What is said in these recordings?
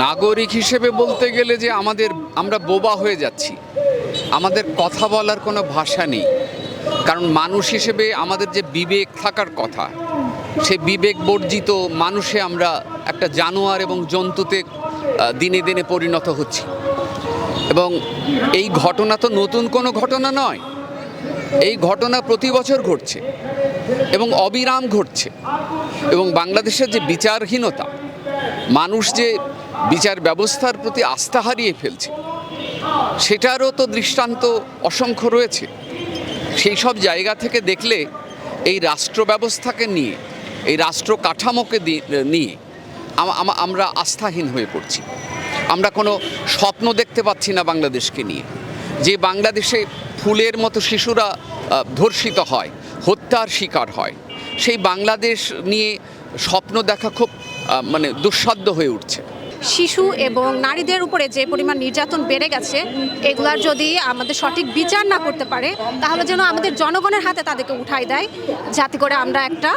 নাগরিক হিসেবে বলতে গেলে যে আমরা বোবা হয়ে যাচ্ছি, আমাদের কথা বলার কোনো ভাষা নেই। কারণ মানুষ হিসেবে আমাদের যে বিবেক থাকার কথা, সেই বিবেক বর্জিত মানুষে আমরা একটা জানোয়ার এবং জন্তুতে দিনে দিনে পরিণত হচ্ছি। এবং এই ঘটনা তো নতুন কোনো ঘটনা নয়, এই ঘটনা প্রতি বছর ঘটছে এবং অবিরাম ঘটছে। এবং বাংলাদেশের যে বিচারহীনতা, মানুষ যে বিচার ব্যবস্থার প্রতি আস্থা হারিয়ে ফেলছে, সেটারও তো দৃষ্টান্ত অসংখ্য রয়েছে। সেই সব জায়গা থেকে দেখলে এই রাষ্ট্র ব্যবস্থাকে নিয়ে, এই রাষ্ট্র কাঠামোকে নিয়ে আমরা আস্থাহীন হয়ে পড়ছি। আমরা কোনো স্বপ্ন দেখতে পাচ্ছি না বাংলাদেশকে নিয়ে। যে বাংলাদেশে ফুলের মতো শিশুরা ধর্ষিত হয়, হত্যার শিকার হয়, সেই বাংলাদেশ নিয়ে স্বপ্ন দেখা খুব দুঃসাধ্য হয়ে উঠছে। শিশু এবং নারীদের উপরে যে পরিমাণ নির্যাতন বেড়ে গেছে, এগুলার যদি আমাদের সঠিক বিচার না করতে পারে, তাহলে যেন আমাদের জনগণের হাতে তাদেরকে উঠাই দেয়, যাতে করে আমরা একটা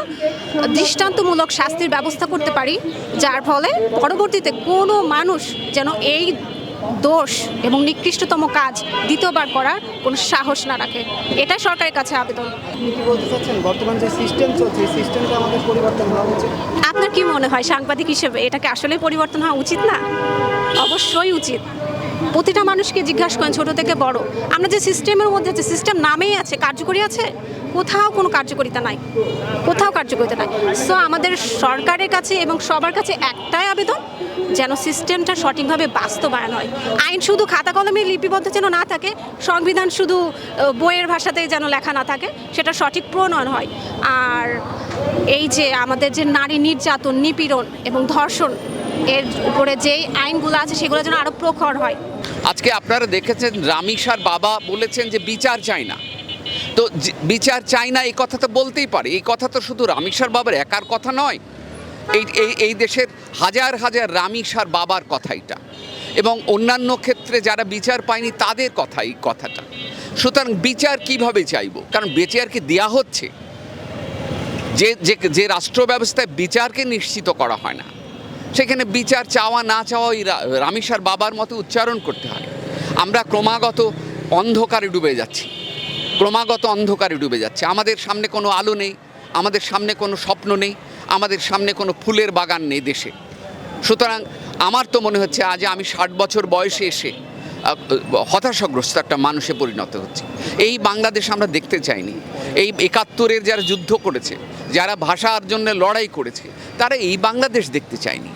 দৃষ্টান্তমূলক শাস্তির ব্যবস্থা করতে পারি, যার ফলে পরবর্তীতে কোনো মানুষ যেন এই দোষ এবং নিকৃষ্টতম কাজ দ্বিতীয়বার করার কোনো সাহস না রাখে। এটাই সরকারের কাছে আবেদন। আপনি কি বলতে চাচ্ছেন বর্তমান যে সিস্টেম চলছে, এই সিস্টেমটা আমাদের পরিবর্তন হওয়া উচিত? আপনার কি মনে হয় সাংবাদিক হিসেবে এটাকে আসলে পরিবর্তন হওয়া উচিত না? অবশ্যই উচিত। প্রতিটা মানুষকে জিজ্ঞাসা করেন, ছোট থেকে বড়, আমরা যে সিস্টেমের মধ্যে, যে সিস্টেম নামেই আছে, কার্যকরী আছে? কোথাও কোনো কার্যকারিতা নাই, কোথাও কার্যকারিতা নাই। সো আমাদের সরকারের কাছে এবং সবার কাছে একটাই আবেদন, যেন সিস্টেমটা সঠিকভাবে বাস্তবায়ন হয়। আইন শুধু খাতা কলমে লিপিবদ্ধ যেন না থাকে, সংবিধান শুধু বইয়ের ভাষাতেই যেন লেখা না থাকে, সেটা সঠিক প্রণয়ন হয়। আর এই যে আমাদের যে নারী নির্যাতন, নিপীড়ন এবং ধর্ষণ, এর উপরে যেই আইনগুলো আছে সেগুলো যেন আরও প্রখর হয়। আজকে আপনারা দেখেছেন রামিসার বাবা বলেছেন যে বিচার চাই না। তো বিচার চাই না এই কথা তো বলতেই পারে, এই কথা তো শুধু রামিসার বাবার একার কথা নয়, এই দেশের হাজার হাজার রামিসার বাবার কথা এটা, এবং অন্যান্য ক্ষেত্রে যারা বিচার পায়নি তাদের কথা এই কথাটা। সুতরাং বিচার কিভাবে চাইব? কারণ বিচার কি দেয়া হচ্ছে? যে রাষ্ট্র ব্যবস্থায় বিচারকে নিশ্চিত করা হয় না, সেখানে বিচার চাওয়া না চাওয়া ওই রামিসার বাবার মতো উচ্চারণ করতে হয়। আমরা ক্রমাগত অন্ধকারে ডুবে যাচ্ছি, ক্রমাগত অন্ধকারে ডুবে যাচ্ছে। আমাদের সামনে কোনো আলো নেই, আমাদের সামনে কোনো স্বপ্ন নেই, আমাদের সামনে কোনো ফুলের বাগান নেই দেশে। সুতরাং আমার তো মনে হচ্ছে আজ আমি 60 বছর বয়সে এসে হতাশাগ্রস্ত একটা মানুষে পরিণত হচ্ছে। এই বাংলাদেশ আমরা দেখতে চাইনি। এই 71-এর যারা যুদ্ধ করেছে, যারা ভাষার জন্য লড়াই করেছে, তারা এই বাংলাদেশ দেখতে চায়নি।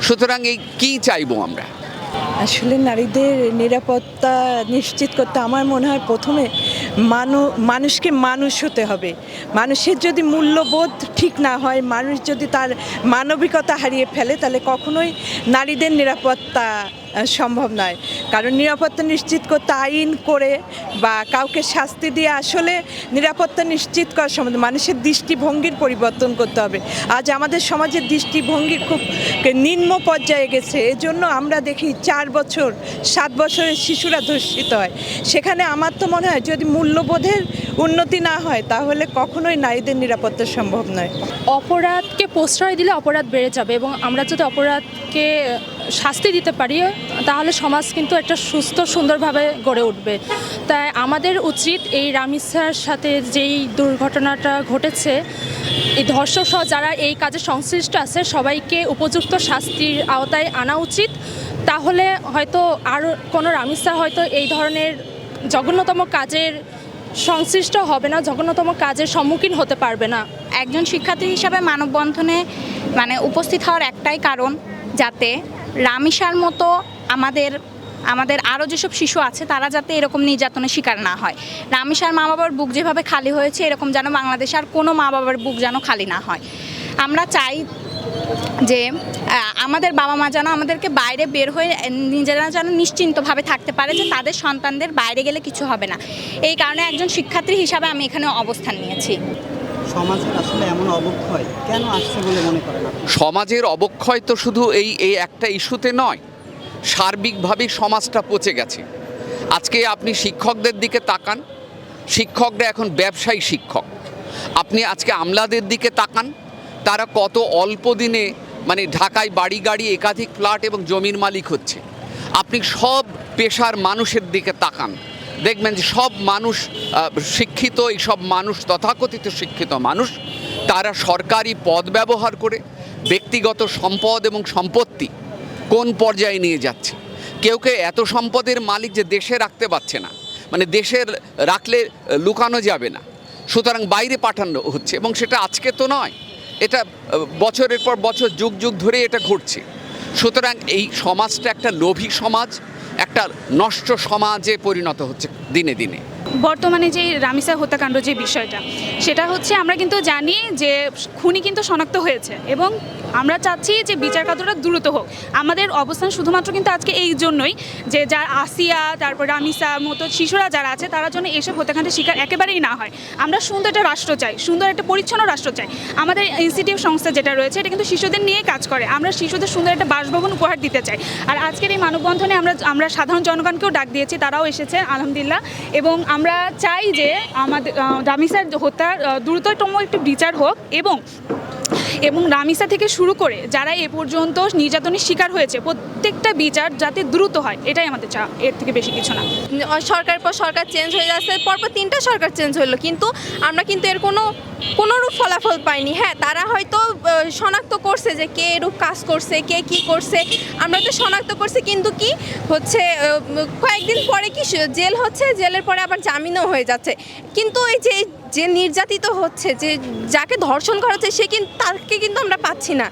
সুতরাং এই কী চাইবো আমরা? আসলে নারীদের নিরাপত্তা নিশ্চিত করতে আমার মনে হয় প্রথমে মানুষকে মানুষ হতে হবে। মানুষের যদি মূল্যবোধ ঠিক না হয়, মানুষ যদি তার মানবিকতা হারিয়ে ফেলে, তাহলে কখনোই নারীদের নিরাপত্তা সম্ভব নয়। কারণ নিরাপত্তা নিশ্চিত করতে আইন করে বা কাউকে শাস্তি দিয়ে আসলে নিরাপত্তা নিশ্চিত করা সম্ভব। মানুষের দৃষ্টিভঙ্গির পরিবর্তন করতে হবে। আজ আমাদের সমাজের দৃষ্টিভঙ্গি খুব নিম্ন পর্যায়ে গেছে। এজন্য আমরা দেখি 4 বছর 7 বছরের শিশুরা ধর্ষিত হয়। সেখানে আমার তো মনে হয় যদি মূল্যবোধের উন্নতি না হয়, তাহলে কখনোই নারীদের নিরাপত্তা সম্ভব নয়। অপরাধকে প্রশ্রয় দিলে অপরাধ বেড়ে যাবে, এবং আমরা যদি অপরাধকে শাস্তি দিতে পারি, তাহলে সমাজ কিন্তু একটা সুস্থ সুন্দরভাবে গড়ে উঠবে। তাই আমাদের উচিত এই রামিসার সাথে যেই দুর্ঘটনাটা ঘটেছে, এই ধর্ষক সহ যারা এই কাজে সংশ্লিষ্ট আছে, সবাইকে উপযুক্ত শাস্তির আওতায় আনা উচিত। তাহলে হয়তো আর কোনো রামিসা হয়তো এই ধরনের জঘন্যতম কাজের সংশ্লিষ্ট হবে না, জঘন্যতম কাজের সম্মুখীন হতে পারবে না। একজন শিক্ষার্থী হিসাবে মানববন্ধনে উপস্থিত হওয়ার একটাই কারণ, যাতে রামিসার মতো আমাদের আরও যেসব শিশু আছে তারা যাতে এরকম নির্যাতনের শিকার না হয়। রামিসার মা বাবার বুক যেভাবে খালি হয়েছে, এরকম যেন বাংলাদেশে আর কোনো মা বাবার বুক যেন খালি না হয়। আমরা চাই যে আমাদের বাবা মা যেন আমাদেরকে বাইরে বের হয়ে নিজেরা যেন নিশ্চিন্তভাবে থাকতে পারে যে তাদের সন্তানদের বাইরে গেলে কিছু হবে না। এই কারণে একজন শিক্ষার্থী হিসাবে আমি এখানে অবস্থান নিয়েছি। সমাজের আসলে এমন অবক্ষয় কেন আসছে বলে মনে করেন? সমাজের অবক্ষয় তো শুধু এই একটা ইস্যুতে নয়, সার্বিকভাবে সমাজটা পচে গেছে। আজকে আপনি শিক্ষকদের দিকে তাকান, শিক্ষকরা এখন ব্যবসায়ী শিক্ষক। আপনি আজকে আমলাদের দিকে তাকান, তারা কত অল্প দিনে মানে ঢাকায় বাড়ি গাড়ি একাধিক ফ্ল্যাট এবং জমির মালিক হচ্ছে। আপনি সব পেশার মানুষের দিকে তাকান, দেখবেন যে সব মানুষ শিক্ষিত, এই সব মানুষ তথাকথিত শিক্ষিত মানুষ, তারা সরকারি পদ ব্যবহার করে ব্যক্তিগত সম্পদ এবং সম্পত্তি কোন পর্যায়ে নিয়ে যাচ্ছে। কেউ কেউ এত সম্পদের মালিক যে দেশে রাখতে পারছে না, মানে দেশের রাখলে লুকানো যাবে না, সুতরাং বাইরে পাঠানো হচ্ছে। এবং সেটা আজকে তো নয়, এটা বছরের পর বছর যুগ যুগ ধরে এটা ঘটছে। সুতরাং এই সমাজটা একটা লোভী সমাজ, একটা নষ্ট সমাজে পরিণত হচ্ছে দিনে দিনে। বর্তমানে যে রামিসা হত্যাকাণ্ড যে বিষয়টা, সেটা হচ্ছে আমরা কিন্তু জানি যে খুনি কিন্তু শনাক্ত হয়েছে এবং আমরা চাচ্ছি যে বিচার কার্যটা দ্রুত হোক। আমাদের অবস্থান শুধুমাত্র কিন্তু আজকে এই জন্যই যে যার আসিয়া, তারপর রামিসা মতো শিশুরা যারা আছে, তারা যেন এসব হত্যাকাণ্ডের শিকার একেবারেই না হয়। আমরা সুন্দর একটা রাষ্ট্র চাই, সুন্দর একটা পরিচ্ছন্ন রাষ্ট্র চাই। আমাদের ইনস্টিটিউট সংস্থা যেটা রয়েছে, এটা কিন্তু শিশুদের নিয়ে কাজ করে। আমরা শিশুদের সুন্দর একটা বাসভবন উপহার দিতে চাই। আর আজকের এই মানববন্ধনে আমরা সাধারণ জনগণকেও ডাক দিয়েছি, তারাও এসেছে আলহামদুলিল্লাহ। এবং আমরা চাই যে আমাদের রামিসার হত্যার দ্রুততম একটি বিচার হোক এবং রামিসা থেকে শুরু করে যারা এ পর্যন্ত নির্যাতনের শিকার হয়েছে, প্রত্যেকটা বিচার যাতে দ্রুত হয়, এটাই আমাদের চাওয়া, এর থেকে বেশি কিছু না। সরকার পর সরকার চেঞ্জ হয়ে যাচ্ছে, পরপর 3টা সরকার চেঞ্জ হলো, কিন্তু আমরা কিন্তু এর কোনোরূপ ফলাফল পাইনি। হ্যাঁ, তারা হয়তো শনাক্ত করছে যে কে এরূপ কাজ করছে, কে কি করছে, আমরা তো শনাক্ত করছি, কিন্তু কি হচ্ছে কয়েকদিন পরে কি জেল হচ্ছে, জেলের পরে আবার জামিনও হয়ে যাচ্ছে। কিন্তু এই যে নির্যাতিত হচ্ছে, যে যাকে ধর্ষণ করা হচ্ছে, তাকে কিন্তু আমরা পাচ্ছি না।